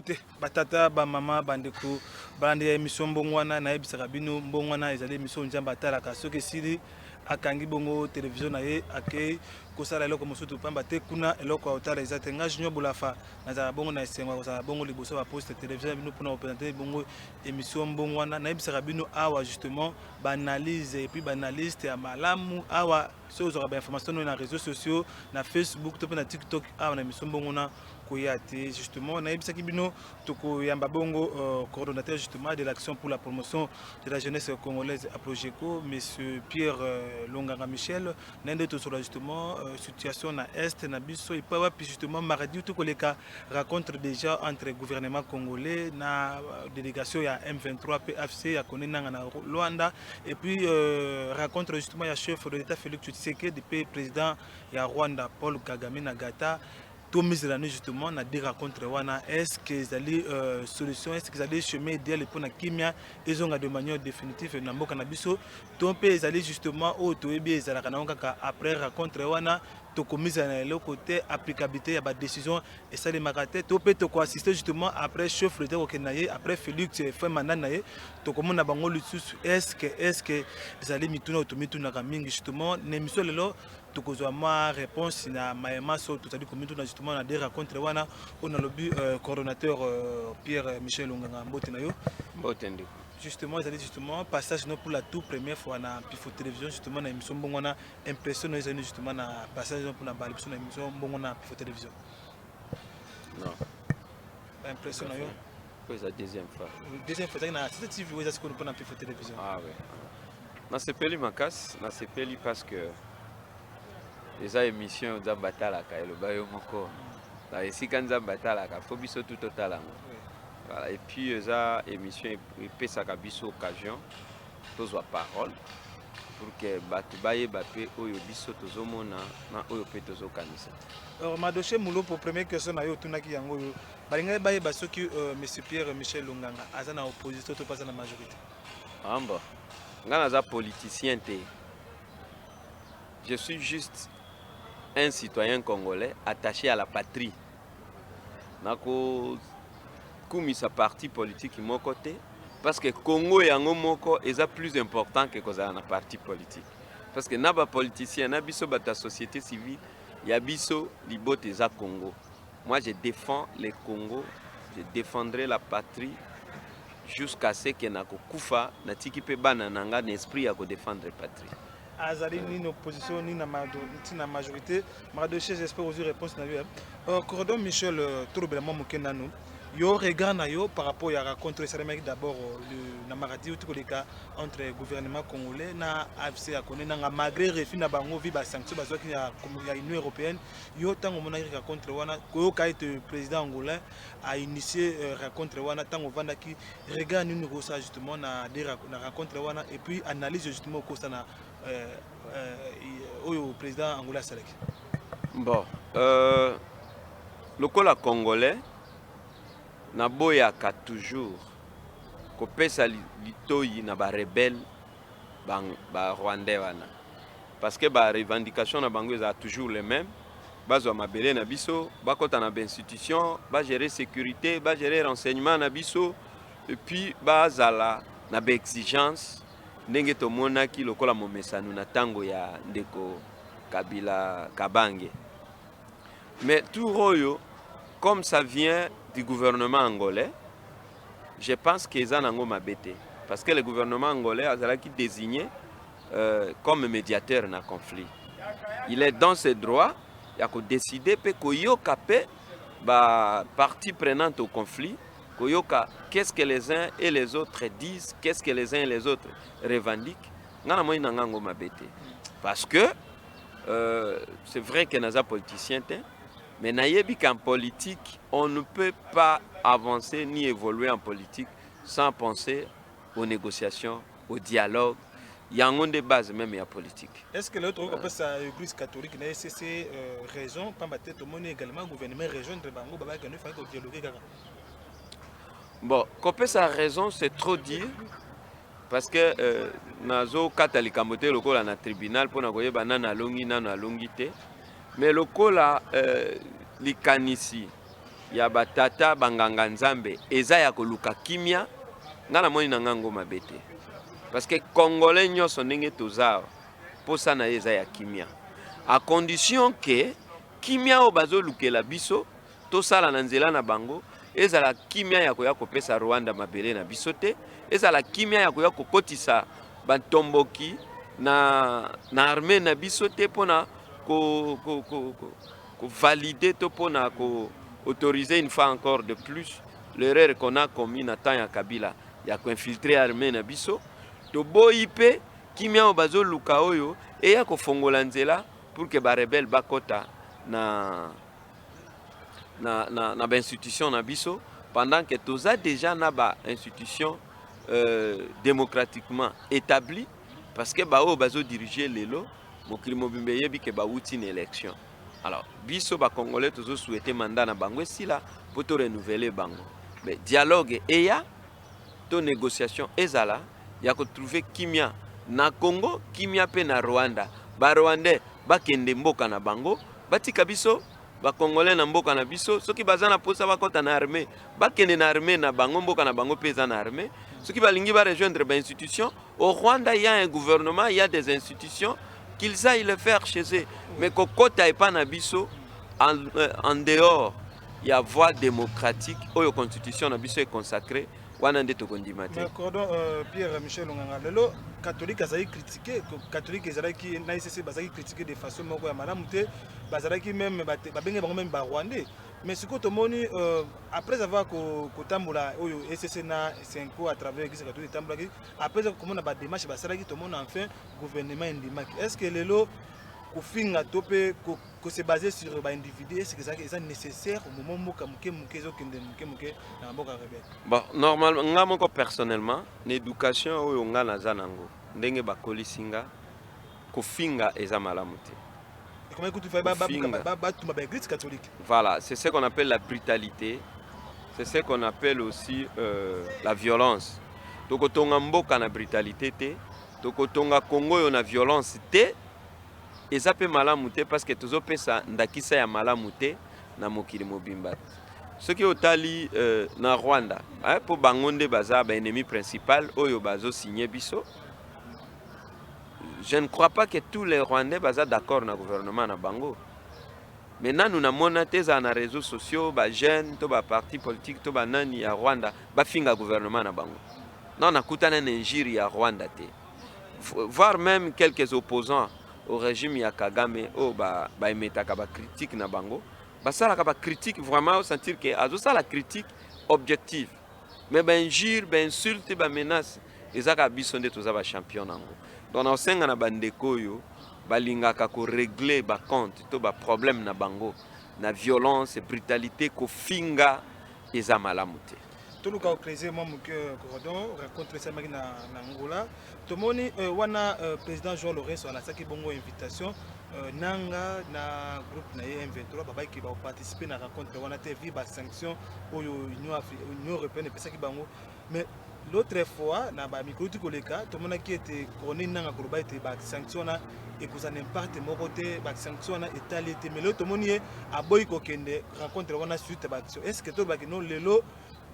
te batata bamama bandeko balandi émission mbongwana nayebisaka bino mbongwana ezali émission nzambe atalaka soki esili akangi bongo télévision na ye akei kosala eloko mosusu pamba te kuna eloko ya otala eza te nga junior bulafa nazala bongo na esengo kozala bongo liboso baposte télévision ya bino mpona kopresente bongo émission mbongwana nayebisaka bino awa justement baanalyse et puis baanalyste ya malamu awa soki ozwaka bainformation na réseaux sociaux na Facebook to mpe na TikTok awa na émission mbongwana koya te justement nayebisaki bino tokoyamba bongo coordonnateur justement de l'action pour la promotion de la jeunesse congolaise à Progeco monsieur Pierre Longanga Michel nende tozola justement situation na est na biso epa wapi justement mardi tokoleka rencontre déjà entre gouvernement congolais na délégation ya M23 PFC ya konenanga na Luanda et puis rencontre justement ya chef de l'état Félix Tshisekedi depuis président ya Rwanda Paul Kagame na Gata tout mis l'année justement na des rencontres wana est-ce que les solutions est-ce que les chemins idéal pour na kimia ils ont de manière définitive na mboka na biso to pe ezali justement au to ebi ezalaka na kaka après rencontre wana to komisa na le côté applicabilité ya ba décision et ça les makate to pe to ko assister justement après chef le ko kenaye après Félix fait mandat naye to komona bango lususu est-ce que ezali mituna to mituna ka mingi justement n'émission lelo tokozwa ma réponse na maema so tozali komitu na justement na des rencontres wana on a le but coordonnateur Pierre Michel Longanga mbote na yo mbote ndiko justement ezali justement passage non pour la toute première fois na Pifo télévision justement na émission mbongwana impression ezali justement na passage pour na balipso na émission mbongwana na Pifo télévision non impression na yo c'est la deuxième fois na cette TV vous est-ce qu'on peut na Pifo télévision ah ouais na sepeli makas na sepeli parce que les émissions nzambe atalaka eloba yo moko na esika nzambe atalaka fo biso tout totalanga voilà et puis eza émission epesaka biso occasion tozwa parole pour que bato bayeba pe oyo biso tozomona na oyo pe tozokanisa. Alors Madoche Mulo pour première question na yo tunaki yango yo balinga bayeba soki monsieur Pierre Michel Longanga aza na opposition to pas na majorité amba nga naza politicien te je suis juste un citoyen congolais attaché à la patrie. Nako kumisa parti politique mon côté parce que Congo yango moko est plus important que kozala na parti politique. Parce que naba politicien na biso bata société civile ya biso libote za Congo. Moi je défends le Congo, je défendrai la patrie jusqu'à ce que nako kufa na tiki pe bana nanga na esprit ya ko défendre patrie. Azali ni une opposition ni na majorité Madoche j'espère aussi réponse na yo Cordon Michel Tourbelement Mokenano yo regard na yo par rapport à rencontre Salamaki d'abord le na maradi ou tukoleka entre gouvernement congolais na AFC a connaît na malgré refus na bango vi ba sanction bazo ki ya Union européenne yo tango mona rencontre wana ko kaite président angolais a initié rencontre wana tango vanda ki regard ni ko ça justement na rencontre wana et puis analyse justement ko ça na au président angolais Salek. Bon, le col congolais na boyaka toujours kopesa litoyi na ba rebelle ba rwandais wana parce que ba revendication na bango za toujours les mêmes bazwa mabele na biso bakota na ba institution ba gérer sécurité ba gérer renseignement na biso et puis bazala na ba exigence ndenge tomonaki lokola momesano na tango ya ndeko Kabila Kabange. Mais tout royo comme ça vient du gouvernement angolais, je pense qu'ils en ont mabete parce que le gouvernement angolais a désigné comme médiateur dans le conflit. Il est dans ses droits, il a décidé que yoka pe ba partie prenante au conflit, koyoka qu'est-ce que les uns et les autres disent, qu'est-ce que les uns et les autres revendiquent. Parce que c'est vrai que nous sommes politiciens, mais en politique, on ne peut pas avancer ni évoluer en politique sans penser aux négociations, au dialogue. Il y a un des bases même en politique. Est-ce que l'autre l'église catholique n'a cessé raison, pas tout le monde également le gouvernement région de Bango, dialoguer. Bon, qu'on sa raison, c'est trop dire. Parce que nazo catholique moté le col na tribunal pour nagoye banana longi nana longité mais le col likanisi ya batata banganga nzambe eza ya koluka kimia nga na moni na ngango mabete parce que congolais nyonso ndenge toza posa na eza ya kimia à condition que kimia o bazolukela biso tosala na nzela na bango ezala kimia ya koya kopesa Rwanda mabele na biso te ezala kimia ya koya kokotisa batomboki na armée na biso te pona ko valider to pona ko autoriser une fois encore de plus l'erreur qu'on a commis na temps ya Kabila ya ko infiltrer armée na biso to boyi pe kimia o bazoluka oyo e ya kofongola nzela pour que ba rebelle bakota na institution na biso pendant que toza déjà na ba institution démocratiquement établie parce que bao bazo diriger lelo mokili mobimbe yebi ke ba wuti une élection alors biso ba congolais tozo souhaiter mandat na bango sila pour to renouveler bango mais dialogue eya to négociation ezala ya ko trouver kimia na Congo kimia pe na Rwanda ba Rwandais bakende mboka na bango batika biso ba congolais na mboka na biso soki bazana posa bakota na armée bakende na armée na bango mboka na bango peza na armée soki balingi ba rejoindre ba institution au Rwanda il y a un gouvernement il y a des institutions qu'ils aillent le faire chez eux mais kokota et pas na biso en dehors il y a voie démocratique oyo constitution na biso est consacrée wana nde tokondima te. Mais cordon Pierre Michel Nganga lelo catholique azali critiqué catholique ezalaki na ICC bazali critiqué de façon moko ya malamu te bazalaki même babenge bango même ba rwandais mais ce que tomoni après avoir kotambola oyo ICC na 5 ans à travers l'église catholique tambolaki après komona ba démarche basalaki tomona enfin gouvernement indimaki est-ce que lelo kofinga topé ko se baser sur ba individu est-ce que ça est nécessaire au moment moka muke zo kende muke na mboka rebelle bon normalement nga moko personnellement l'éducation oyo nga naza nango ndenge bakolisinga kofinga eza malamu te comment écoute ba église catholique voilà c'est ce qu'on appelle la brutalité c'est ce qu'on appelle aussi la violence tokotonga mboka na brutalité te tokotonga Congo yo na violence te eza pe malamu te parce que tozopesa ndakisa ya malamu te na mokili mobimba soki otali na Rwanda po bango nde baza ba ennemi principal oyo bazo signer biso je ne crois pas que tous les Rwandais baza d'accord na gouvernement na bango maintenant nous namona te za na réseaux sociaux ba jeunes to ba parti politique to ba nani ya Rwanda ba finga gouvernement na bango non nakutana na injiri ya Rwanda te voire même quelques opposants au régime ya Kagame o ba emetaka ba critique na bango basala ka ba critique vraiment au sentir que azo sala critique objective mais ba injure ba insulte ba menace ezaka biso nde toza ba champion nango donc na senga na bandeko yo balingaka ko régler ba compte to ba problème na bango na violence et brutalité ko finga eza malamu te toluka ocréser moi mon cordon rencontre ça na Angola tomoni wana président Jean Lorenzo alasaki bongo invitation nanga na groupe na M23 baba ki ba participer na rencontre wana te vi ba sanction oyo Union européenne pesaki bango mais l'autre fois na ba micro koleka tomona ki était koné nanga koloba était ba sanction na et que ça n'impacte mon côté ba sanction na étalité mais l'autre tomoni aboyi ko kende rencontre wana suite ba action est-ce que to ba non lelo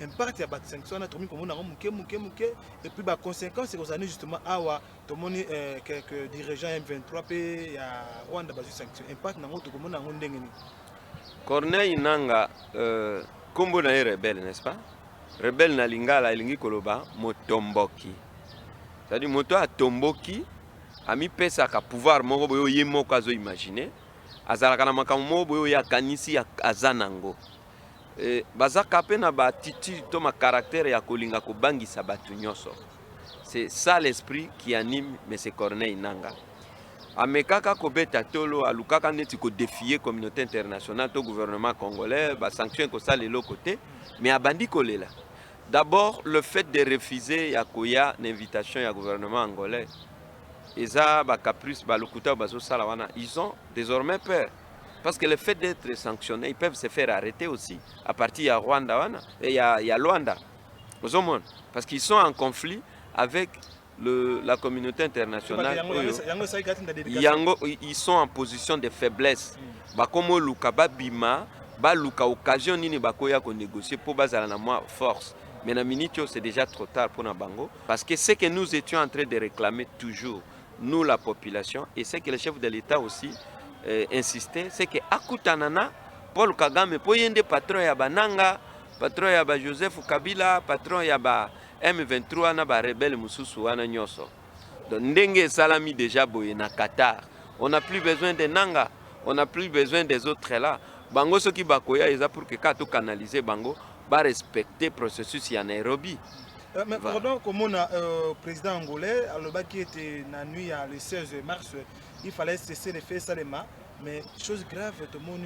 impact ya ba sanction na tomi komona muke et puis ba conséquence c'est qu'on a justement awa tomoni quelques dirigeants M23 pe ya Rwanda ba sanction impact na ngoto komona ngo ndenge ni Corneille Nanga kombo na rebelle n'est-ce pas rebelle na lingala elingi koloba motomboki c'est-à-dire moto a tomboki ami pesa ka pouvoir moko boyo ye moko azo imaginer azalaka na makambo moko boyo ya kanisi ya azanango bazaka pe na ba attitude to ma caractère ya kolinga ko bangisa batu nyonso c'est ça l'esprit qui anime M. Corneille Nanga amekaka ko beta tolo alukaka neti ko défier communauté internationale to gouvernement congolais ba sanction ko sala le côté mais abandi kolela d'abord le fait de refuser ya koya l'invitation ya gouvernement angolais eza ba caprice ba lokuta bazo sala wana ils ont désormais peur. Parce que le fait d'être sanctionnés, ils peuvent se faire arrêter aussi à partir de Rwanda et à Luanda. Parce qu'ils sont en conflit avec la communauté internationale. Ils sont en position de faiblesse. Comme Luka Bima, baluka occasion nini bakoya ko négocier pour bazala na moi force. Mais na minute c'est déjà trop tard pour na bango parce que ce que nous étions en train de réclamer toujours nous la population et c'est que le chef de l'État aussi insistait, c'est que akutanana Paul Kagame po yende patron ya bananga, patron ya ba Joseph Kabila, patron ya ba M23 na ba rebelle mususu wana nyoso. Donc ndenge salami déjà boye na Qatar. On n'a plus besoin de nanga, on n'a plus besoin des autres là. Bango ce qui bakoya eza pour que kato canaliser bango ba respecter processus ya Nairobi. Mais pardon, comme on a président angolais, alors qui était la nuit le 16 mars, il fallait cesser de faire ça les mains. Mais chose grave, tout le monde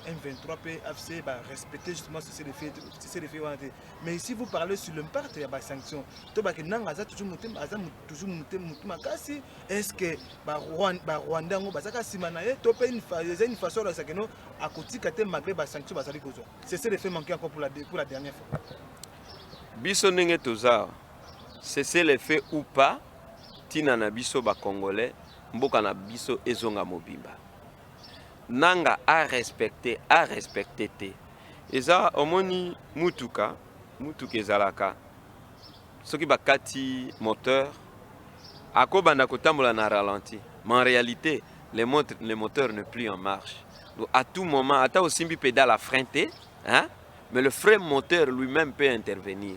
M23 PFC respecter justement cesser de faire. Mais ici vous parlez sur l'impact de la sanction. Tout le monde a toujours monté. Est-ce que Rwanda une façon de faire à côté de malgré la sanction, cesser de faire manquer encore pour la dernière fois. Biso ndenge toza cesser les faits ou pas tina na biso ba congolais mboka na biso ezonga mobimba nanga a respecter te eza omoni mutuka ezalaka soki bakati moteur akobanda kotambola na ralenti mais en réalité le moteur n'est plus en marche. Donc à tout moment ata osimbi pédale à frein te hein. Mais le frein moteur lui-même peut intervenir.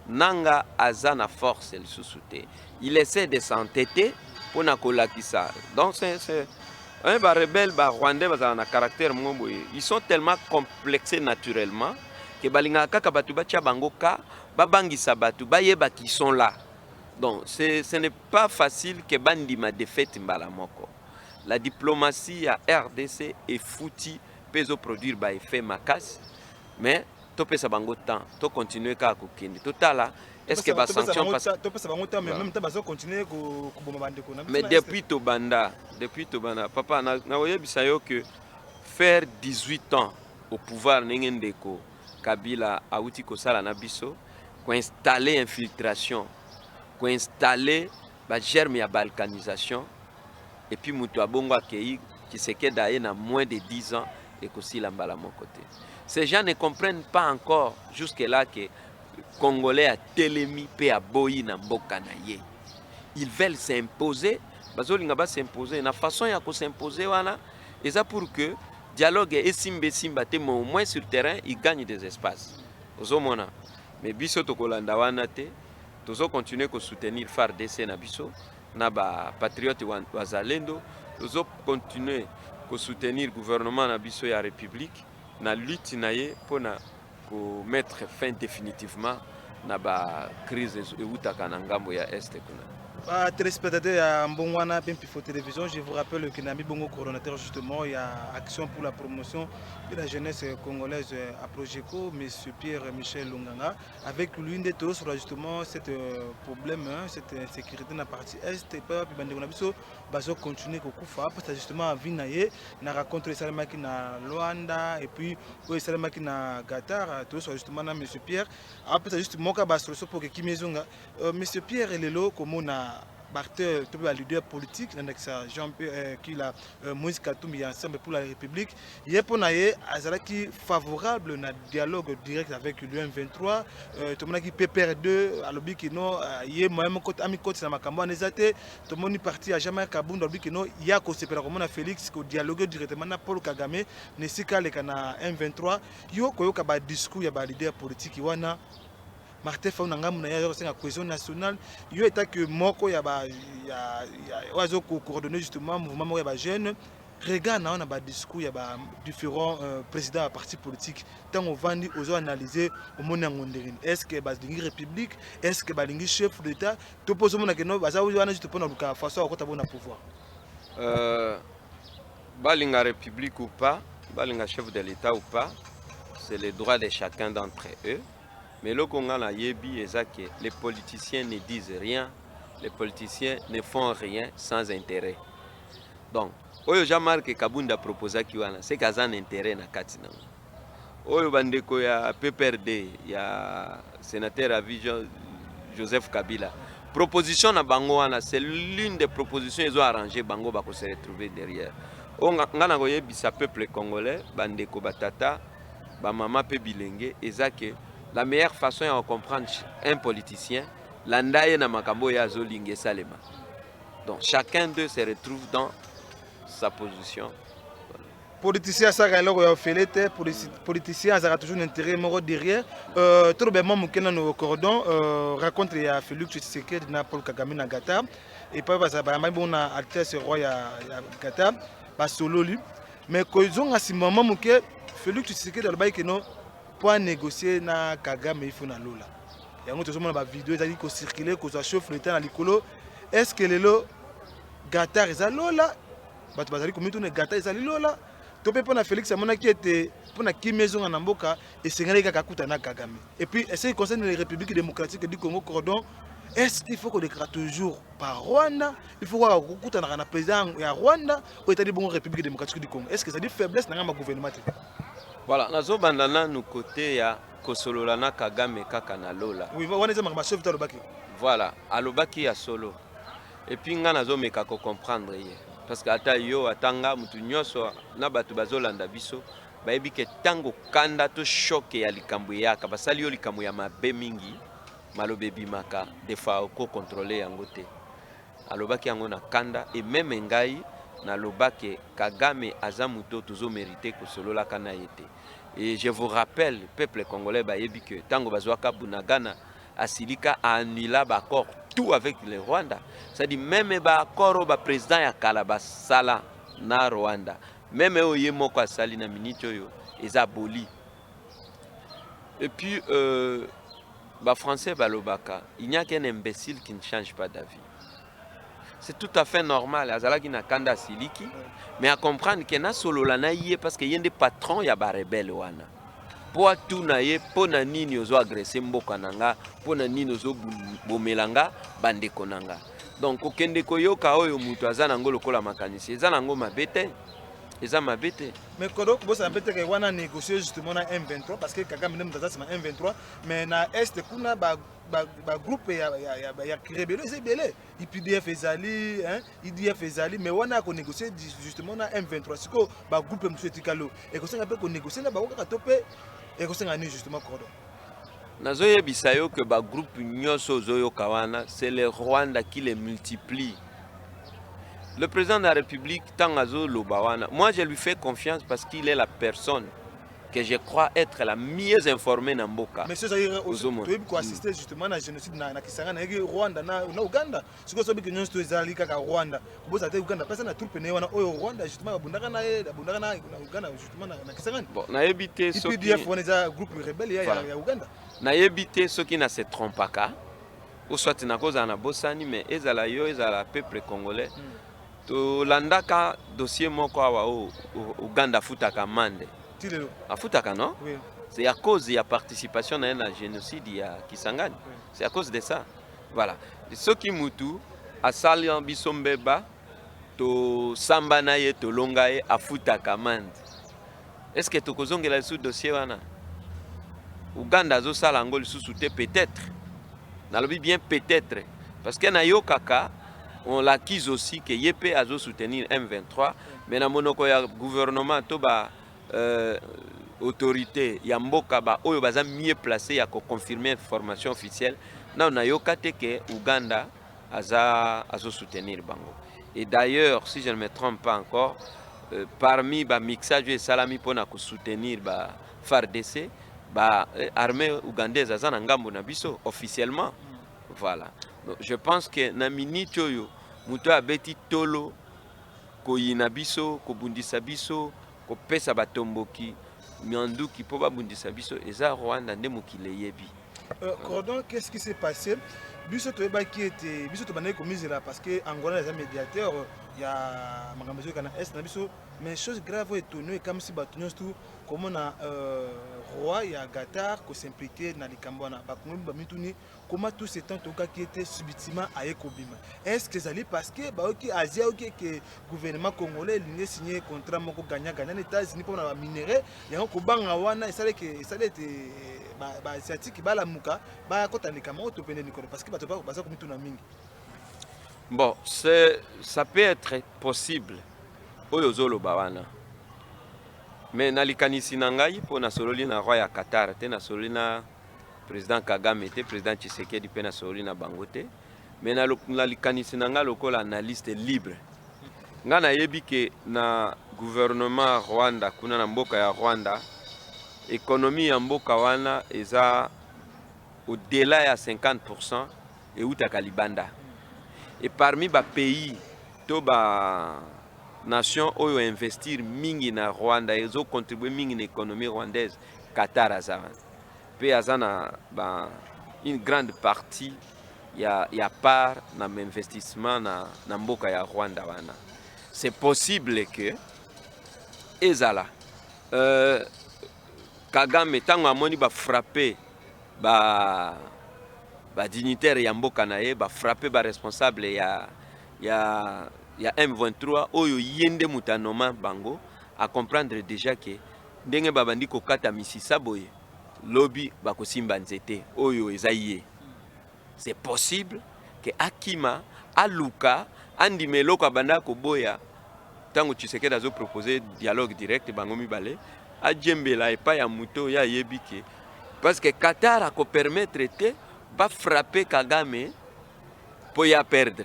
Nanga azana force le sous-souté. Il essaie de s'entêter pour na kolakisa. Donc c'est un rebelle rwandais a un caractère moboye. Ils sont tellement complexés naturellement que balinga kaka batu batia bangoka babangisa batu bayeba qui sont là. Donc ce n'est pas facile que bandi ma défaite mbalamoko. La diplomatie à RDC est foutie peso produire ba effet macasse. Mais to pesa bango temps to continuer ka kokende totala est-ce que ba sanction passe to pesa bango temps mais même temps bazo continuer ko bomba bandeko na mais depuis to banda papa na oyebisa yo que faire 18 ans au pouvoir ndeko Kabila auti ko sala na biso ko installer infiltration ko installer ba germe ya balkanisation et puis mutu abongo akei qui se queda na moins de 10 ans et aussi la mbala mon côté. Ces gens ne comprennent pas encore jusque-là que Congolais a télémi pe a boyi na mboka na ye. Ils veulent s'imposer, bazolinga ba s'imposer na façon ya ko s'imposer wana et ça pour que dialogue et simba te au moins sur terrain ils gagnent des espaces. Ozomona. Mais biso to kolanda wana te, tozo continuer ko soutenir FARDC na biso na ba patriote wazalendo, tozo continuer ko soutenir gouvernement na biso ya république. Na lutte naye pour mettre fin définitivement na ba crise eutaka na ngambo ya est kuna. Téléspectateurs à Mbongwana Pempifo Télévision, je vous rappelle que Nami Bongo coordonnateur justement, il y a Action pour la promotion de la jeunesse congolaise à Progeco, M. Pierre-Michel Lunganga. Avec lui, nous tous sur justement ce problème, cette insécurité dans la partie est, et puis Bandegonabiso, Bazo continue au Koufa, parce que justement à Vinaye, na rencontré Salamaki na Luanda, et puis Salamaki na Qatar, tous justement M. Pierre. Après justement, Kabastroso pour que Kimezonga, M. Pierre et Lelo, comme on a Barthel, le leader politique, Jean-Pierre qui a Moïse Katumbi ensemble pour la République, il est favorable au dialogue direct avec l'UM23, tout le monde qui PPR2, à l'objet qui non, il y a moi côté ami côté na makambo nezate, tout le monde parti à jamais Kabunda l'objet qui non, il y a ko separa comme na Félix ko dialogue directement na Paul Kagame, ne sika le kana M23, yo ko yo ka ba discours ya ba leader politique wana. Martin Fauna ngamu na ya senga cohésion nationale yo état que moko ya ba ya wazo coordonner justement mouvement ya ba jeune regarde na ba discours ya ba différents présidents de partis politiques tant on vandi aux analyser au monde ngondérine est-ce que ba lingi république est-ce que ba lingi chef d'état to pose mona que no ba za wana juste pona luka façon ko tabona pouvoir ba linga république ou pas ba linga chef de l'état ou pas c'est le droit de chacun d'entre eux. Mais le Congo na yebi que les politiciens ne disent rien, les politiciens ne font rien sans intérêt. Donc, oyo jamar que Kabunda proposa kiwana, c'est qu'il y a un intérêt na katina. Oyo bandeko ya PPRD, ya sénateur à Vision Joseph Kabila. Proposition na bango wana, c'est l'une des propositions ils ont arrangé bango bako se retrouver derrière. On ngana goye bisa peuple congolais, bandeko batata ba mama pe bilenge eza que la meilleure façon de comprendre un politicien landaye na makambo ya zolinge salema. Donc chacun d'eux se retrouve dans sa position. Politicien ça galoko ya felete politicien ça a toujours un intérêt moro derrière trop bien mon kena no cordon raconte ya Félix Tshisekedi na Paul Kagame na Qatar et pas ça ba mai bona Altesse roi ya Qatar ba solo lui mais ko zonga si maman mon ke Félix Tshisekedi al baï que non pour négocier na Kagame il faut na lola yango to zomona ba vidéo ezali ko circuler ko ça chauffe le temps na likolo est-ce que lelo Qatar ezalola bato bazali ko mitune Qatar ezalola topé pour Félix amona qui était pour na ki maison en mboka et sengeli kaka kutana Kagame et puis est-ce qu'il concerne les républiques démocratiques du Congo cordon est-ce qu'il faut qu'on déclare toujours par Rwanda il faut voir kutana na président ya Rwanda ou état de bon république démocratique du Congo est-ce que ça dit faiblesse na ma gouvernement voilà nazo bandana nous côté ya kosolola na Kagame kaka na lola oui wana za ma chef talobaki voilà alobaki ya solo et puis nga nazo meka ko comprendre hier parce que ata yo atanga mutu nyoso na batu bazolanda biso bayebi ke tango kanda to choke ya likambo yaka basali yo likambo ya mabe mingi malobe bimaka defa ko contrôler yango te alobaki yango na kanda et même ngai na lobaki Kagame aza muto tozo mériter ko solola kana yete et je vous rappelle peuple congolais bayebi ke tango bazwaka Bunagana asilika annula l'accord tout avec le Rwanda. C'est-à-dire même l'accord au président ya Kalaba Sala na Rwanda. Même au Yemoko Asali na minute yo ils aboli. Et puis français balobaka, il n'y a qu'un imbécile qui ne change pas d'avis. C'est tout à fait normal. Azalaki na kanda siliki, mais à comprendre que na solo la na yé parce qu'il y a des patrons ya ba rebelle wana. Po tout na ye po na nini ozo agresser mboka nanga po na nini ozo bomelanga bandeko nanga donc okende koyoka oyo mutu aza nango lokola makanisi eza nango mabete eza mabete mais kodo bosa mabete ke wana négocier justement na M23 parce que Kagame nem daza ma M23 mais na est kuna ba groupe ya rebelle c'est belé IPDF ezali hein IDF ezali mais wana ko négocier justement na M23 siko ba groupe msuetikalo et ko senga pe ko négocier na ba ko topé et que c'est justement cordon. Nazoye bisayo que ba groupe nyoso zoyo kawana c'est le Rwanda qui les multiplie. Le président de la République Tangazo Lobawana, moi je lui fais confiance parce qu'il est la personne que je crois être la mieux informée dans Mboka. Mais c'est pour assister justement à la génocide na Kisanga na Rwanda na Uganda. Ce que sobi que nous ezali kaka Rwanda. Kuboza te Uganda personne na troupe ne wana oyo Rwanda justement abundaka na Uganda justement na Kisanga. Bon, na ebité soki IPDF on est groupe rebelle ya Uganda. Na ebité soki na se trompaka. Ou soit na cause na bosani mais ezala yo ezala peuple congolais. To landaka dossier moko awa Uganda futaka mande. Afutaka non? Oui. C'est à cause de la participation à un génocide à Kisangani. Oui. C'est à cause de ça. Voilà. Ce qui mutu a sali en bisombeba to sambanaye to longaye afutaka mande. Est-ce que tu kozongela sous dossier wana? Uganda zo sala ngol sous peut-être. Nalobi bien peut-être parce que na yo kaka on l'acquise aussi que yepé azo soutenir M23 mais na monoko ya gouvernement to ba autorité ya mboka ba oyo baza mieux placé ya confirmer information officielle na on a yokate que Uganda azo soutenir bango et d'ailleurs si je ne me trompe pas encore parmi ba mixage et salami pona ko soutenir ba FARDC ba armée ougandaise aza na ngambo na biso officiellement voilà donc je pense que na minute oyo muto abeti tolo ko yina biso ko bundisa biso ko pesa batomboki mianduki po babundisa biso eza Rwanda nde mokile yebi. Cordon, qu'est-ce qui s'est passé? Biso to eba qui était biso to banaye commise là parce que Angola les médiateurs il y a makambezo kana est na biso mais chose grave étonnée comme si batunyo tout comment na roi ya Qatar ko s'impliquer na likambo na bakumbi ba mituni comment tout ce temps toka qui était subitement aye kobima est-ce que ça parce que ba oki Asia oki que gouvernement congolais ligne signé contrat moko gagna les États-Unis pour na minerai yango ko banga wana ça était ba asiatique ba la muka ba kota likama to pene nikolo parce que ba to ba ko mituna mingi. Bon, ça peut être possible. Oyozolo bawana. Mais nalikanisi na ngai po nasololi na roi ya Qatar te nasololi na président Kagame te président Tshisekedi pe nasololi na bango te. Mais nalikanisi na ngai lokola analyste libre. Nga nayebi ke na gouvernement Rwanda kuna na mboka ya Rwanda économie ya mboka wana eza au-delà ya 50% eutaka libanda. Et parmi ba pays to ba nation oyo investir mingi na Rwanda ezo contribuer mingi na économie rwandaise Qatar azana. Pe azana ba une grande partie ya part na investissement na mboka ya Rwanda wana. C'est possible que ezala Kagame tango amoni ba frapper ba dignitaire ya mboka na ye ba frapper ba responsable ya M23 oyo yende mutanoma bango a comprendre déjà que ndenge babandi kokata misisa boye lobi bakosimba nzete oyo ezaye. C'est possible que akima aluka andimelo kwa banda koboya tango Tshisekedi azo proposer dialogue direct bango mibale adjembela epa ya muto ya yebike parce que Qatar a ko permettre te ba frapper Kagame pour y perdre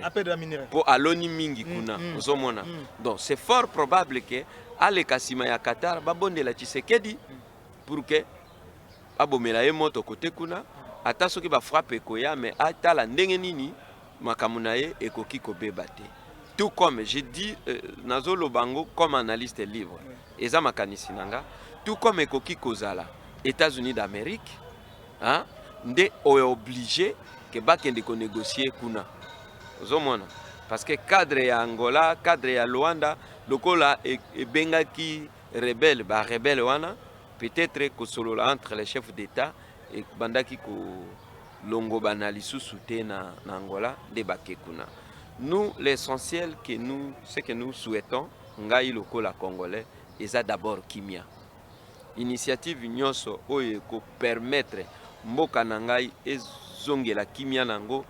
pour aloni mingi kuna ozomona. Donc c'est fort probable que ale kasima ya Qatar ba bondela Tshisekedi pour que abomela ye moto côté kuna ata soki ba frapper koya mais atala ndenge nini makamuna ye ekoki kobeba te. Tout comme je dis nazolo bango comme analyste libre eza makanisi nanga tout comme ekoki kozala États-Unis d'Amérique hein nde obligé que bakende ko négocier kuna ozomona parce que cadre ya Angola cadre ya Luanda lokola ebengaki rebelle ba rebelle wana peut-être que solola entre les chefs d'État et bandaki ko longo banali sous-souté na Angola de bakekuna. Nous l'essentiel ce que nous souhaitons ngai lokola congolais eza d'abord kimia. Initiative nyonso oyo ko permettre mboka na ngai ezongela kimia nango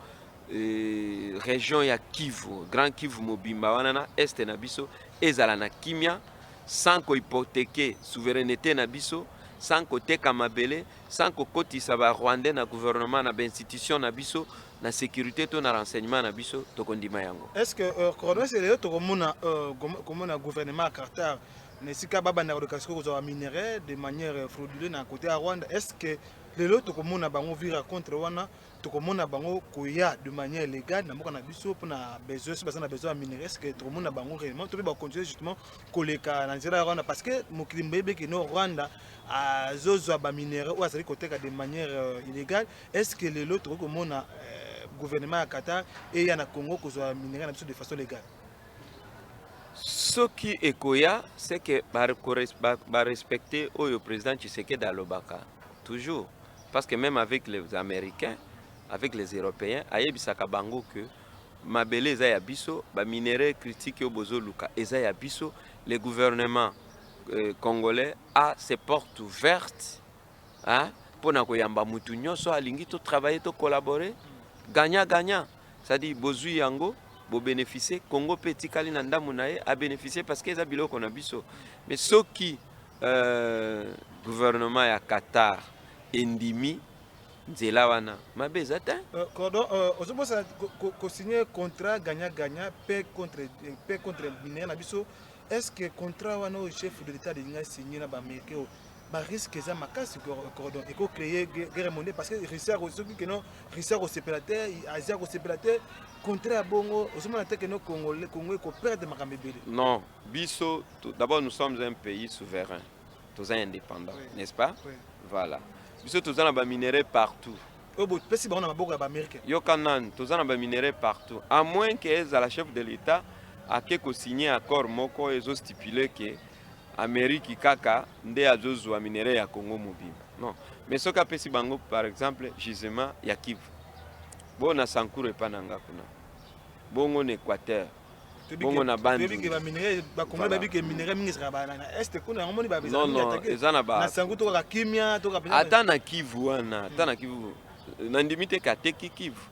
région ya Kivu, Grand Kivu mobimba wana na est na biso ezala na kimia sans ko hypothéquer souveraineté na biso, sans ko teka mabele, sans ko kotisa ba Rwandais na gouvernement na ba institution na biso na sécurité to na renseignement na biso to kondima yango. Est-ce que coordonner c'est le to komona gouvernement Qatar nesika baba na location ko minerai de manière frauduleuse na côté à Rwanda? Est-ce que les autres komona bango vira contre wana to komona bango koya de manière légale na mboka na biso pour na besoin si na besoin minerai? Est-ce que to komona bango réellement to ba continuer justement koleka na nzela Rwanda parce que mokili mbebe que no Rwanda a zozo ba minerai ou azali koteka de manière illégale? Est-ce que les autres komona gouvernement à Qatar et il y a na Congo kozwa minerai na biso de façon légale? Ce qui est koya, c'est que va respecter le président Tshisekedi Alobaka toujours, parce que même avec les Américains, avec les Européens, ayebisaka bango que mabele eza ya biso, ba minerai critique au bozo luka eza ya biso, le gouvernement congolais a ses portes ouvertes, hein, pour na koyamba mutu nyonso alingi to travailler to collaborer, gagnant-gagnant, c'est-à-dire bozu yango bo bénéficier Congo petit kali na ndamu na ye a bénéficier parce que eza biloko na biso. Mais ce qui gouvernement ya Qatar endimi nzela wana mabe ezata cordon ozobosa ko signer contrat gagnant-gagnant paix contre minerai na biso. Est-ce que contrat wana au chef de l'état de nga signer na ba américain ba risque za makasi cordon et ko créer guerre mondiale parce que Russie aussi que non Russie au séparateur Asie au séparateur contrat bongo osoma na que no Congolais Congo ko perdre makambe belé. Non, biso d'abord nous sommes un pays souverain, tous indépendants, oui. N'est-ce pas? Oui. Voilà. Biso tous na ba minerai partout. Obo pesi ba na maboko ba américain. Yo kanan tous na ba minerai partout. À moins que la chef de l'état a que signer accord moko ezo stipuler que Amérique kaka nde azozwa minerai ya Congo mobimba. Non. Mais ce qu'a pesi bango par exemple gisement ya Kivu. Bona Sankuru epa nanga kuna. Bongo na Équateur. Bongo na bandi. Ba minerai ba Congo ba biki minerai mingi sera ba na est kuna ngomoni ba bezana. Non, ezana ba. Na Sankuru to ka kimia to ka pena. Ata na Kivu wana, ata na Kivu. Na ndimite ka teki Kivu.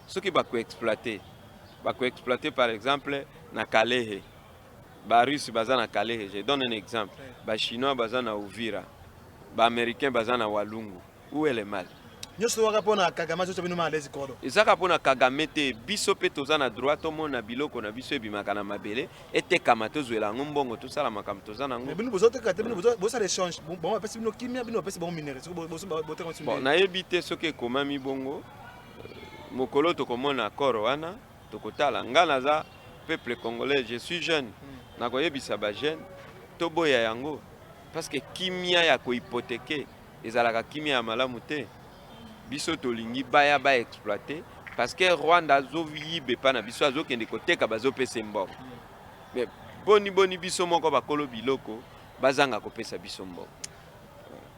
Ce qui ba ko exploiter. Ba ko exploiter par exemple na Kalehe. ba Russe baza na Calais, je donne un exemple. Ba Chinois baza na Uvira. Ba Américain baza na Walungu. Où est le mal? Nyoso waka pona Kagame zo tabino ma lezi kodo. Ezaka pona Kagame te biso pe toza na droit to mona biloko na biso ebimaka na mabele ete kamato zwela ngombongo to sala makamto toza na ngo. Mais bino bozo te kate bino bozo l'échange. Bon pesi bino kimia bino pesi bon minerais. Bozo bote continue. Bon na yebite soki ekomami bongo mokolo tokomona koro wana tokotala nga naza peuple congolais, je suis jeune. Nakoyebisa ba jeune toboya yango parce que kimia ya ko hypothéquer ezalaka kimia ya malamu te. Biso tolingi baya ba exploiter parce que Rwanda zo yibe pa na biso azo kende koteka bazo pesa mboko. Mais boni biso moko bakolo biloko bazanga kopesa biso mboko.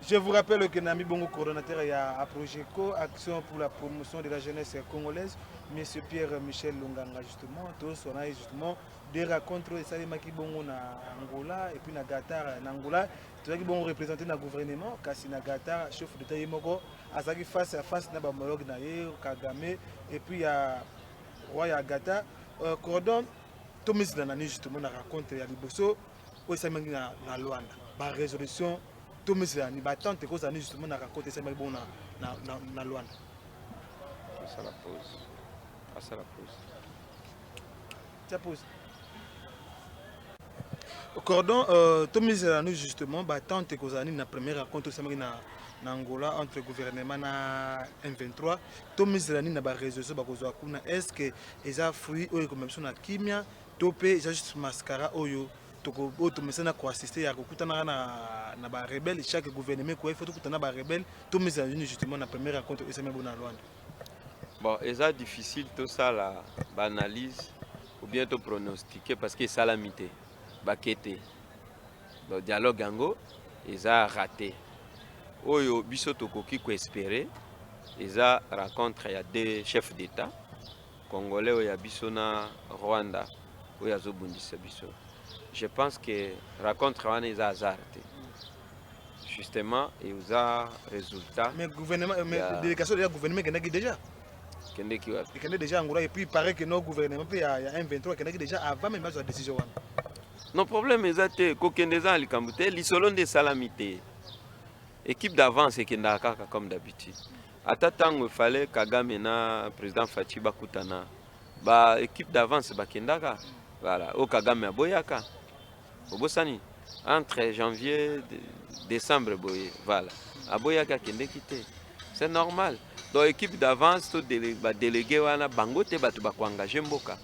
Je vous rappelle que Nami Bongo, coordonnateur à Projeco, Action pour la promotion de la jeunesse congolaise, M. Pierre-Michel Lunganga, justement, tous on a justement des rencontres de Salim Bongo na Angola et puis na Qatar en Angola. Tout ça qui bon représenté dans le gouvernement, kasi na Qatar, chef d'État Yemoko, azaki face à face na Bamolog na Kagame et puis il y a roi ya Qatar, cordon Thomas Danani justement na rencontre ya Liboso, au Samangi na Luanda, par résolution. Tout le monde va attendre que ça justement na raconter ça mais bon na Luanda. Ça la pause. Ça la pause. Ça pose. Au cordon tout le monde justement va attendre que ça na première rencontre ça na Angola entre gouvernement na M23. Tout le monde na ba résolution ba kozwa kuna est-ce que les fruits ou comme ça na kimia topé juste mascara oyo toko otomesana ko assister ya kokutana na ba rebelle chaque gouvernement ko il faut kokutana ba rebelle tout mes amis justement na première rencontre et ça même na Rwanda. Bon, c'est difficile tout ça la analyse ou bien to pronostiquer parce que ça la mité bakete. Le dialogue ango eza raté. Oyo biso tokoki ko espérer eza rencontre ya deux chefs d'état congolais oya biso na Rwanda oya zo bundisa biso. Je pense que rencontre wana eza hasard. Justement, il y a résultat. Mais gouvernement, mais délégation de la gouvernement qui déjà. Qui est déjà en Angola et puis il paraît que nos gouvernements il y a un 23 qui est déjà avant même la décision. Non problème est que Kendeza Alikambute l'isolon de salamité. Équipe d'avance et Kendaka comme d'habitude. À tant il fallait Kagame na président Fachi Bakutana. Ba équipe d'avance ba Kendaka. Voilà, au Kagame Boyaka. Obosani entre janvier décembre boye voilà aboyaka kende kité c'est normal donc équipe d'avance to délégué wana bangote batu ba ko engager mboka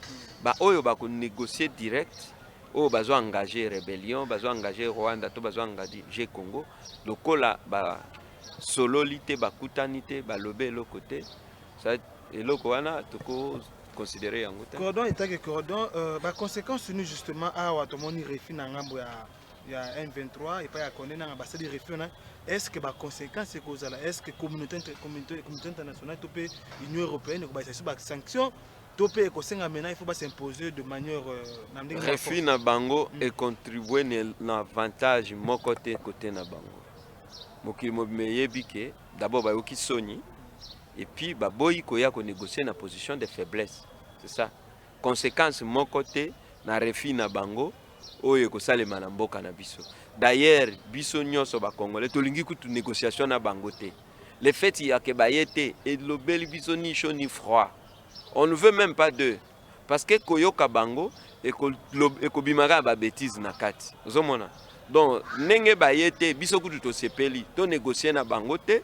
ba oyo ba ko négocier direct o bazo engager rébellion bazo engager Rwanda to bazo engager Congo lokola ba sololité ba kutanité ba lobé le côté ça eloko wana toko considérer en goutte. Cordon et que cordon, bah conséquence nous justement à Watomoni refi na ngambo ya M23 et pas ya connaître na ambassade de refi na est-ce que bah conséquence c'est cause là est-ce que communauté internationale topé Union européenne ko ba ça ba sanction topé ko senga maintenant il faut pas s'imposer de manière refi na bango et contribuer na avantage mon côté na bango. Mokili mo meyebi ke d'abord ba yoki soni. Et puis, baboyi koya ko négocier na position de faiblesse. C'est ça. Conséquence mon côté na refi na bango oyo ko salema na mboka na biso. D'ailleurs, biso nyonso ba congolais tolingi kutu négociation na bango te. Le fait ya ke bayete et lobeli biso ni chaud ni froid. On ne veut même pas d'eux parce que koyoka bango et ko bimaka ba bêtise na kati. Ozomona. Donc, nenge bayete biso kutu to sepeli to négocier na bango te.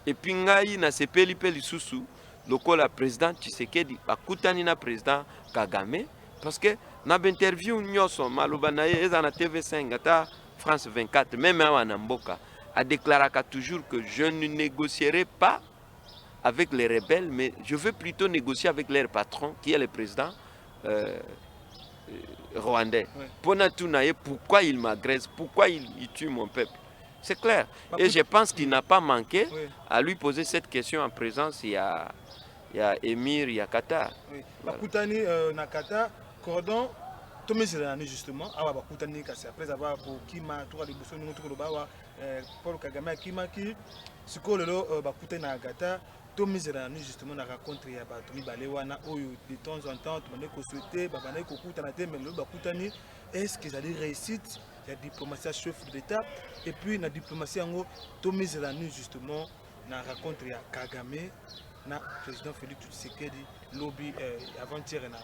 Et puis ngai na sepeli peli susu lokola président Tshisekedi bakutani na président Kagame parce que na interview nyoso maloba na eza na TV5 ata France 24 même wana mboka a déclaré toujours que je ne négocierai pas avec les rebelles mais je veux plutôt négocier avec leur patron qui est le président rwandais. Ouais. Pourquoi il m'agresse, pourquoi il tue mon peuple. C'est clair. Et je pense qu'il n'a pas manqué à lui poser cette question en présence. Il y a Émir, il y a Qatar. Oui. Bakutani na Qatar, cordon, tout le monde justement, Bakutani après avoir pour Kima, tout le monde Paul Kagame Kima qui, ce que le Bakutani na Qatar, tomizela nous justement na rencontre ya bato mibale wana oyo de temps en temps tumane ko souhaiter babana ko kutana te mais le bakutani est-ce qu'ils allaient réussite ya diplomatie chef de l'état et puis na diplomatie yango tomizela nous justement na rencontre ya Kagame na président Félix Tshisekedi lobby avant-hier na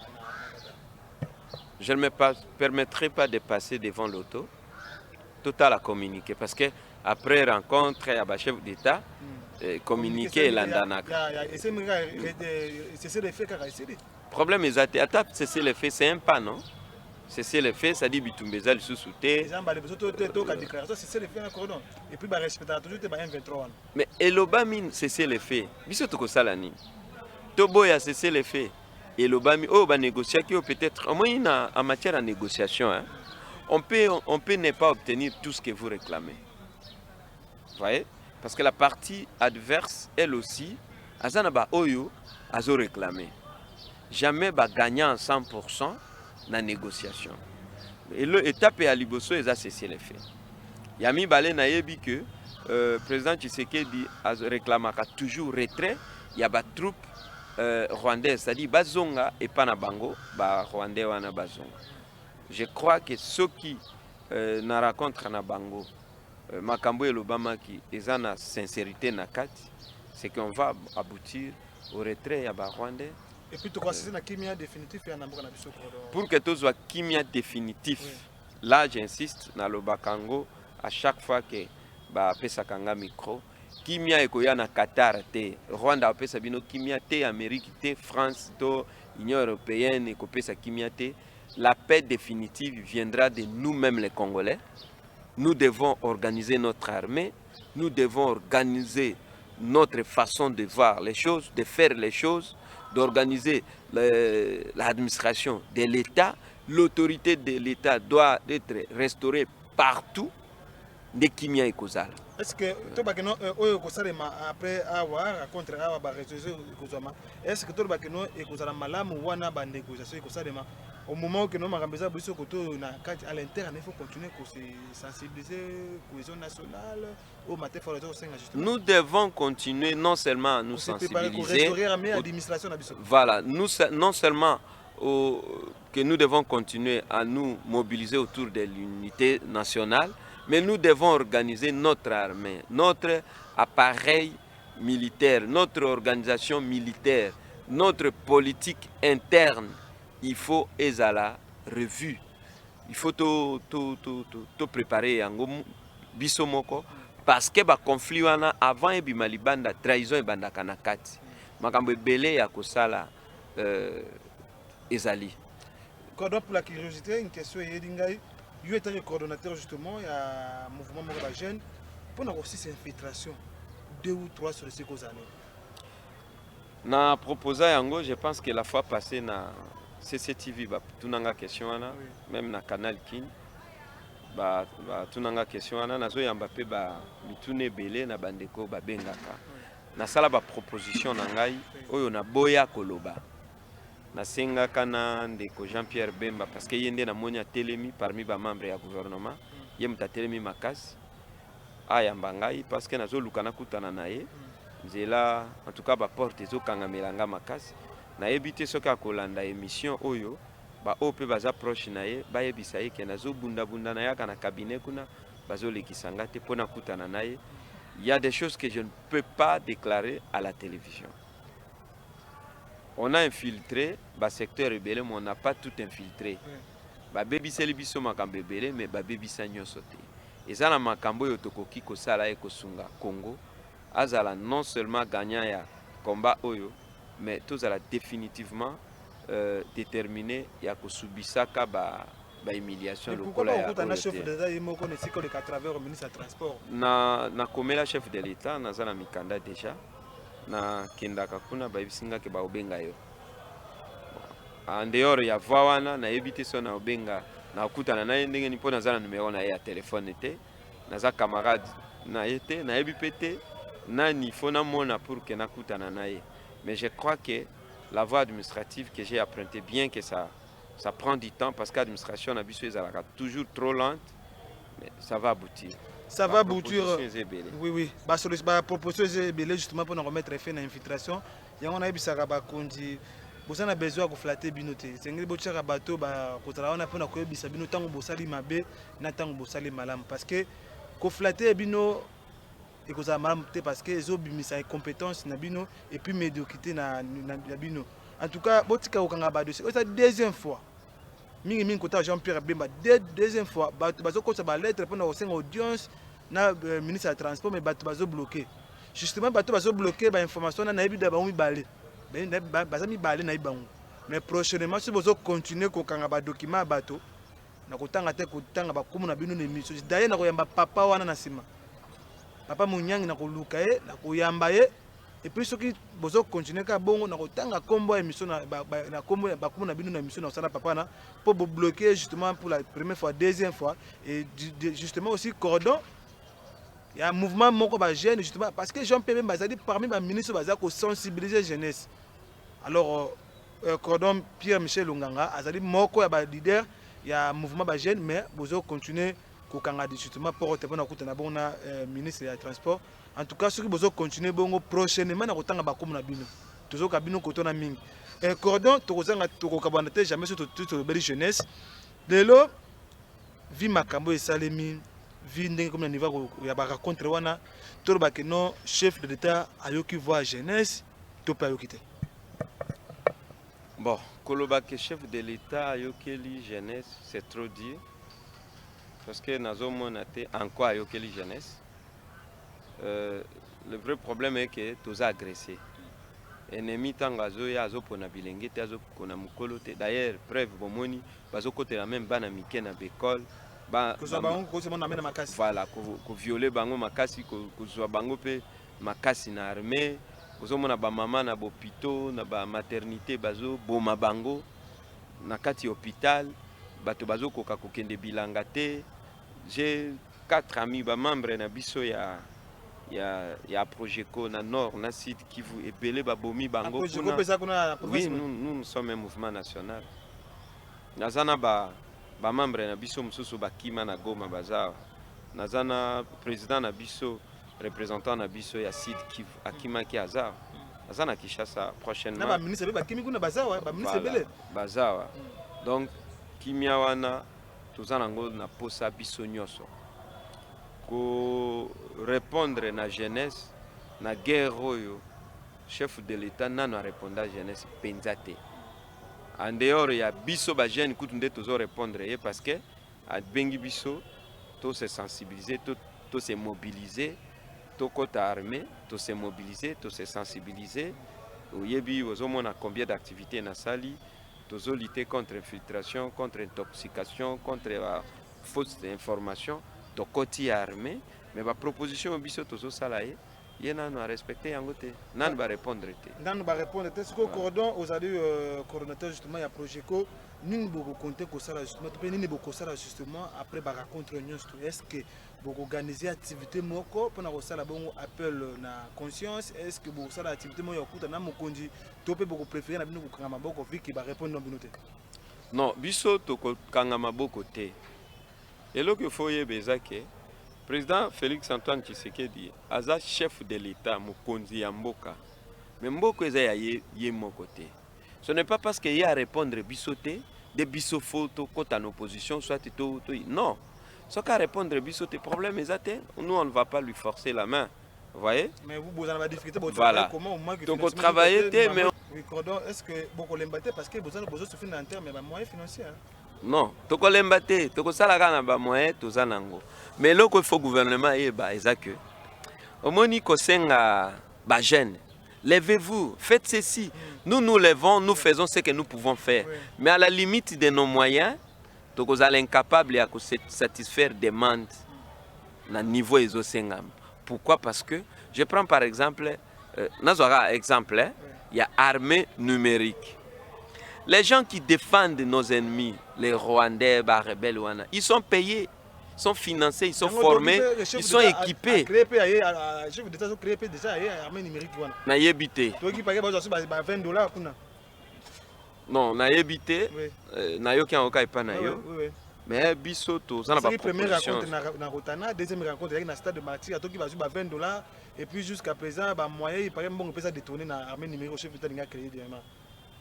je ne me permettrai pas de passer devant l'auto total à communiquer parce que après rencontre il y a un chef d'état communiquer l'andanaka. Problème est à cesser les faits, c'est un pas, non? Cesser les faits, ça dit bitumbeza le sous-souté. Mais elobami cesser les faits. Biso toko salani. Toboya cesser les faits. Elobami oh ba négocier qui peut-être au moins en matière de négociation, hein, on peut ne pas obtenir tout ce que vous réclamez. Vous voyez? Parce que la partie adverse, elle aussi, azanaba oyo azo réclamé. Jamais ba gagnant en 100% dans la négociation. Et l'étape à liboso ils a cessé les faits. Yami balé na yebi que président Tshisekedi a réclamé toujours retrait. Il y a ba troupes rwandaises, c'est-à-dire bazonga et pas na bango, ba rwandais wana bazonga. Je crois que ceux qui na rencontre na bango makambo elobama qui eza na sincérité na kati, c'est qu'on va aboutir au retrait ya ba rwandais. Et puis tu crois c'est na kimia définitif ya namboka na biso pour que tout soit kimia définitif. Oui. Là j'insiste na lobakango à chaque fois que ba pesa kanga micro kimia ekoya na Qatar te, Rwanda pesa bino kimia te, Amérique te, France to, Union européenne ekopesa kimia te. La paix définitive viendra de nous-mêmes les Congolais. Nous devons organiser notre armée, nous devons organiser notre façon de voir les choses, de faire les choses, d'organiser l'administration de l'État. L'autorité de l'État doit être restaurée partout. De Kimia et Kozala. Est-ce que tu as après avoir contre avoir est-ce que tu as malamu wana ba négociation au moment que nous avons besoin à l'interne il faut continuer à se sensibiliser cohésion nationale au matin. Nous devons continuer non seulement à nous sensibiliser, voilà, nous non seulement que nous devons continuer à nous mobiliser autour de l'unité nationale, mais nous devons organiser notre armée, notre appareil militaire, notre organisation militaire, notre politique interne. Il faut ezala revue. Il faut tout préparer en bisomoko parce que ba conflit wana avant et bimalibanda trahison et banda kanakati. Makambo belé ya kosala ezali. Pour la curiosité, une question est il était le coordonnateur justement, il y a un mouvement de jeunes pour aussi cette infiltration 2 ou 3 sur ces années. Na proposé yango, je pense que la fois passée na CCTV ba tunanga question ana même na Canal King ba tunanga question ana nazo yamba pe ba mitune belé na bandeko ba bengaka. Na sala ba proposition na ngai oyo na boya koloba. Nasenga kana ndeko Jean-Pierre Bemba parce que yende na monia telemi parmi ba membres ya gouvernement yemta telemi makasi aya mbangai parce que nazo lukana kutana naye nzela en tout cas ba porte zo kanga melanga makasi na ebité soka kolanda émission oyo ba ope baza proche naye ba yebisa ye ke nazo bunda na ya kana cabinet kuna bazo lekisanga te pona kutana naye. Il y a des choses que je ne peux pas déclarer à la télévision. On a infiltré le secteur rebelle, mais on n'a pas tout infiltré. Ba baby celibiso makambo rebelle, mais ba baby sanyo sauté. Et ça la makambo yotokoki ko sala e ko sunga Congo. Azala non seulement gagnant ya combat oyo, mais tous ala définitivement déterminé ya ko subisaka ba humiliation lokola ya. Pourquoi chef de l'État yemoko ne siko le à travers le ministre du transport? Na komela chef de l'État na zala mikanda déjà. Na kendaka kuna bayibisinga ke ba obenga yo en dehors ya voix wana na yebite so na obenga na kutana na ndenge ni pona zana numéro na ya téléphone te na za camarade na yete na yebipete nani fona mona pour que na kutana na ye. Mais je crois que la voie administrative que j'ai empruntée, bien que ça prend du temps parce que l'administration na biso ezalaka toujours trop lente, mais ça va aboutir. ça va bouture. Oui. La proposition est belée justement pour nous remettre fin à l'infiltration. Il y a un abisaka bakonzi. Vous avez besoin de flatter binoté. C'est un peu de bateau, on a besoin de flatter binoté, bosali mabe, n'attend bosali malam. Parce que flatter bino, et que ça malam parce que les autres ont compétences na bino et puis médiocrité na bino. En tout cas, botika okanga ba dossier. C'est la deuxième fois. Mingi kota Jean-Pierre Bemba deuxième fois. Bazo ko sa ba lettre pour na audience na ministre de transport mais bazo bloqué. Justement bazo bloqué ba information na yebi da ba mi balé. Bazami balé na ibango. Mais prochainement si bozo continuer ko kanga ba document bato na kotanga te kotanga ba komo na bino na émission. D'ailleurs na koyamba papa wana na sima. Papa Munyangi na koluka ye na koyamba ye. Et puis ceux qui bozo continuer ka bongo na kotanga kombo émission na kombo ba komo na bino na émission na sala papa na pour bloquer justement pour la première fois deuxième fois et justement aussi cordon. Il y a un mouvement moko ba jeune justement parce que Jean-Pierre Bemba dit parmi les ministres baza ko sensibiliser jeunesse. Alors cordon Pierre Michel Lunganga azali moko ya ba leader il y a un mouvement ba jeune mais bozo continuer ko kanga justement pour te bona kutana bona ministre des transports. En tout cas ceux qui bozo continuer bongo prochainement na kotanga ba komo na bino. Tozo ka bino kotona mingi. Cordon tokozanga tokokabana te jamais sur toute belle jeunesse. De l'eau vie makambo esalemi vie ndenge comme na niveau ya ba contre wana toroba que non chef de l'état ayoki voir jeunesse to pa yokite. Bon, koloba que chef de l'état ayoki li jeunesse c'est trop dire parce que nazomona te encore ayoki li jeunesse. Le vrai problème est que tous agressés. Ennemi tangazo ya azopona bilenge te azopona mukolo te. D'ailleurs preuve bomoni bazokote la même bana mike na bekol ba voilà ko violer bango makasi ko zwa bango pe makasi na armée kozomona ba mama na bopito na ba maternité bazo boma bango na kati hôpital bato bazo koka kokende bilanga te. J'ai 4 amis ba membre na biso ya Projeco na nord na sud qui vous ébélé babomi bango kuna. Oui, nous sommes un mouvement national. Nazana ba membre na biso mususu bakima na Goma bazawa. Nazana président na biso représentant na biso ya sud Kivu akima ki azawa. Nazana Kinshasa prochainement. Na ba ministre bakimi kuna bazawa, ba ministre belé. Bazawa. Donc kimia wana tozana ngo na posa biso nyoso. Ko répondre na jeunesse na guerre oyo chef de l'état nano répondre à jeunesse penzate en dehors ya biso ba jeune kutu nde tozo répondre parce que a bengi biso to se sensibiliser to se mobiliser to kota armée to se mobiliser to se sensibiliser oyebi ozomona combien d'activités na sali tozo lutter contre infiltration contre intoxication contre fausse information to koti armée mais ma proposition biso tozo salaye yena no respecter yango te nan ba répondre te nan ba répondre te ce que cordon aujourd'hui coordonnateur justement ya Projeco nous beaucoup compter ko sala justement to nini beaucoup sala justement après ba rencontre est-ce que beaucoup organiser activité moko pour na ko sala bongo appel na conscience est-ce que beaucoup sala activité moko yakuta na mokonzi to pe beaucoup préférer na bino ko kanga maboko vi ki ba répondre non binote non biso to ko kanga maboko te eloko foye bezake président Félix Antoine Tshisekedi aza chef de l'état mokonzi ya mboka mais mboko eza ya ye moko te. Ce n'est pas parce qu'il y a à répondre bisoté de biso photo côté en opposition soit tout non ce qu'à répondre bisoté problème exact nous on ne va pas lui forcer la main vous voyez mais vous avez la difficulté voilà comment donc on travaille mais oui cordon est-ce que beaucoup l'embatter parce que vous avez besoin de souffrir en termes de moyens financiers non toko lembate toko salaka na ba moyen tozanango mais loko il faut gouvernement yeba exact omoni ko senga ba jeune levez-vous faites ceci nous nous levons nous faisons ce que nous pouvons faire mais à la limite de nos moyens toko zala incapable à satisfaire demande na niveau ezosengam pourquoi parce que je prends par exemple nazora exemple il y a armée numérique. Les gens qui défendent nos ennemis, les Rwandais, les rebelles, ils sont payés, ils sont financés, ils sont formés, ils sont équipés. Na yebité. Non, na yebité. Na yo qui en okai pa na yo. Mais biso to ça n'a pas première proposition. rencontre na Rotana, deuxième rencontre avec na stade de Martyr, qui va jouer $20 et puis jusqu'à présent ba moyen il paraît bon on peut ça détourner na armée numéro chef d'état d'inga créé directement.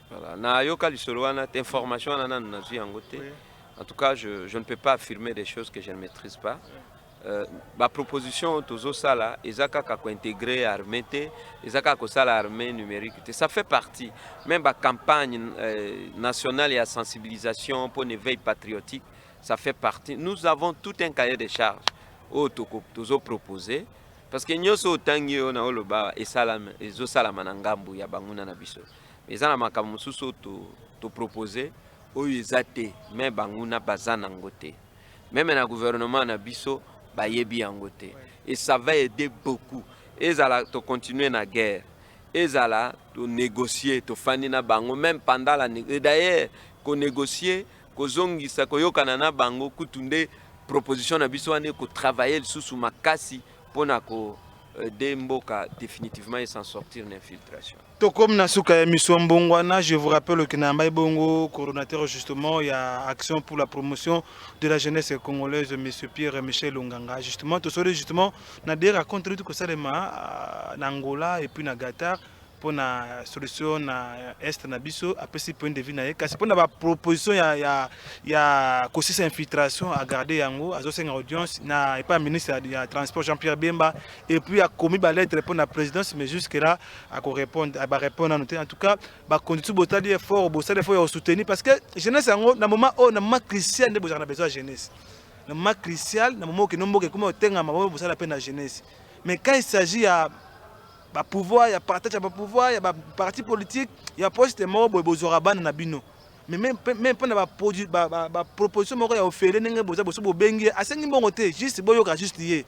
Voilà, na yoka lisolo wana information na nazui yango te. En tout cas, je ne peux pas affirmer des choses que je ne maîtrise pas. Ma proposition tozo sala ezaka ka ko intégrer armée te, ezaka ko sala armée numérique te. Ça fait partie même la campagne nationale et à sensibilisation pour une veille patriotique, ça fait partie. Nous avons tout un cahier de charges au tozo proposé parce que nyoso tangi na oloba esala ezo sala manangambu ya banguna na biso. Ezana makambo mususu to proposer oyo ezate mais banguna bazana ngote. Même na gouvernement na biso bayebi yango te. Et ça va aider beaucoup. Ezala to continuer na guerre. Ezala to négocier to fani na bango même pendant la d'ailleurs ko négocier ko zongisa ko yokana na bango kutunde proposition na biso ane ko travailler sous makasi pona ko demboka définitivement et s'en sortir d'infiltration. Comme Nasuka Missombongwana, je vous rappelle que Nambaye Bongo, coordonnateur justement, il y a Action pour la promotion de la jeunesse congolaise, M. Pierre Michel Onganga. Justement, tout ça, justement, on a des racontes que ça en Angola et puis en Qatar pour la solution na est na biso après si point de vue na kasi pour la proposition ya kosi infiltration à garder yango azo senga audience na et pas ministre du transport Jean-Pierre Bemba et puis a commis ba lettre pour la présidence mais jusque là à répondre en tout cas ba conduire botali effort ya soutenir parce que jeunesse yango na moment crucial de besoin de jeunesse le moment crucial na moment que nombo que comme otenga mabo besoin la peine la jeunesse mais quand il s'agit à ba pouvoir, il y a partage, il y a pouvoir, il y a parti politique, il y a poste mort, il na bino. Mais même pas na ba proposition mort ya ofele nenge boza boso bo bengi asengi bongote juste boyoka juste yé.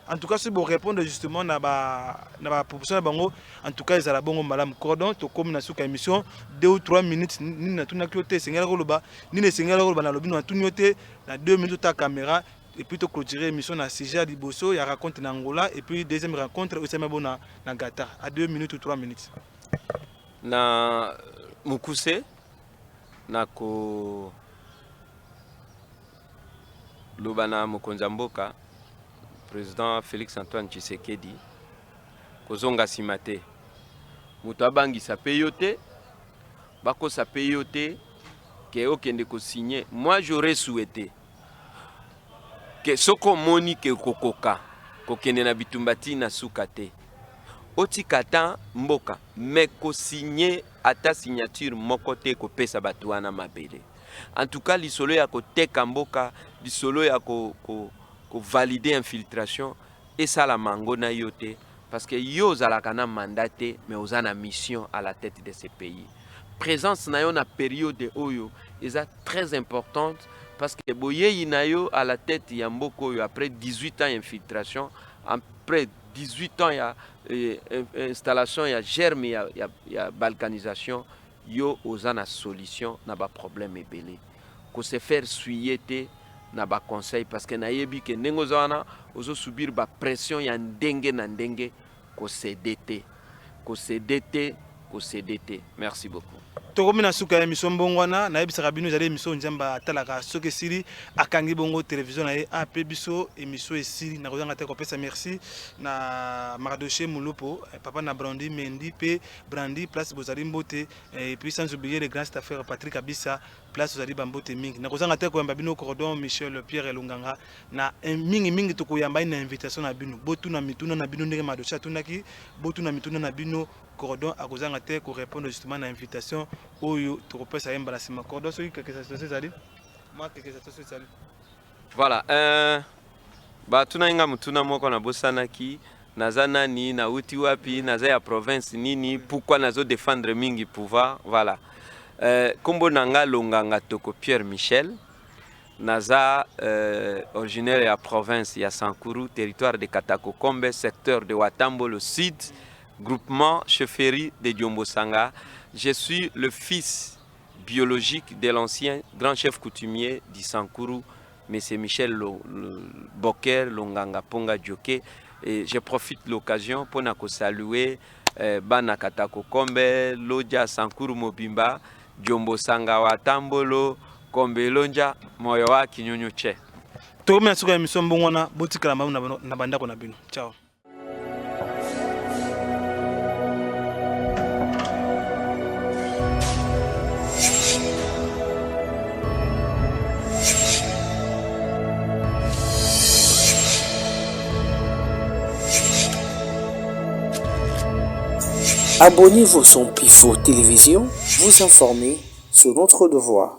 En tout cas si vous répondre justement na ba proposition bango en tout cas ezala bongo malam cordon to comme na suka émission 2 ou 3 minutes ni na tuna klote sengela ko loba ni ne sengela ko loba na lobino na tunyote na 2 minutes ta caméra. Et puis tu clôturer l'émission na Sija Liboso, il y a raconte en Angola et puis deuxième rencontre au Semebo na Gata à 2 minutes ou 3 minutes. Na Mukuse na ko Lubana Mokonzamboka président Félix Antoine Tshisekedi kozonga simate mutu abangisa peyote bako sa peyote ke okende ko signer. Moi j'aurais souhaité que soko moni ke kokoka kokende na bitumbati na sukate otikata mboka mais ko signer ata signature moko te ko pesa batu wana mabele. En tout cas lisolo ya ko teka mboka lisolo ya ko valider infiltration et ça la mango na yote parce que yo zalaka na mandaté mais ozana mission à la tête de ce pays. Présence na yo na période oyo est très importante. Parce que Boye Inayo à la tête Yamboko après 18 ans d'infiltration, après 18 ans d'installation, il y a germe, il y a balkanisation, yo osana solution n'a pas problème belé. Qu'on se faire suyer n'a pas conseil parce que nayebi que nengozana ozo subir ba pression ya ndenge na ndenge ko cédete. Merci beaucoup. Tokomina suka ya émission mbongwana na yebisa bino ezali émission njamba talaka soki siri akangi bongo télévision na ye AP biso émission esiri na kozanga te kopesa merci na Mardoché Mulupo papa na Brandi Mendy pe Brandi place bozali mbote et puis sans oublier le grand staffeur Patrick Abissa place bozali bambote mingi na kozanga te koyamba bino cordon Michel Pierre Lunganga na mingi to koyamba na invitation na bino botuna mituna na bino ndenge Mardoché atunaki botuna mituna na bino cordon a kozanga te ko répondre justement à l'invitation oyo to kopesa yemba la sima cordon soki quelque chose zali moi quelque chose zali voilà ba tunainga mutuna moko na bosanaki naza nani na uti wapi naza ya province nini pourquoi nazo défendre mingi pouvoir voilà kombo nanga Longanga Toko Pierre Michel naza originaire ya province ya Sankuru territoire de Katakokombe secteur de Watambo le sud groupement chefferie de Diombosanga. Je suis le fils biologique de l'ancien grand chef coutumier d'Isankuru, M. Michel Boker Longanga Ponga Djoké. Et je profite de l'occasion pour saluer Bana Katakokombe, Lodja Sankuru Mobimba, Diombosanga Watambolo, kombe elonja moyo wa kinyunyu che. tokomi na suka ya émission mbongo wana botikala mamu na bandako na bino. Ciao. Abonnez-vous sur Pifo Télévision, vous informer sur notre devoir.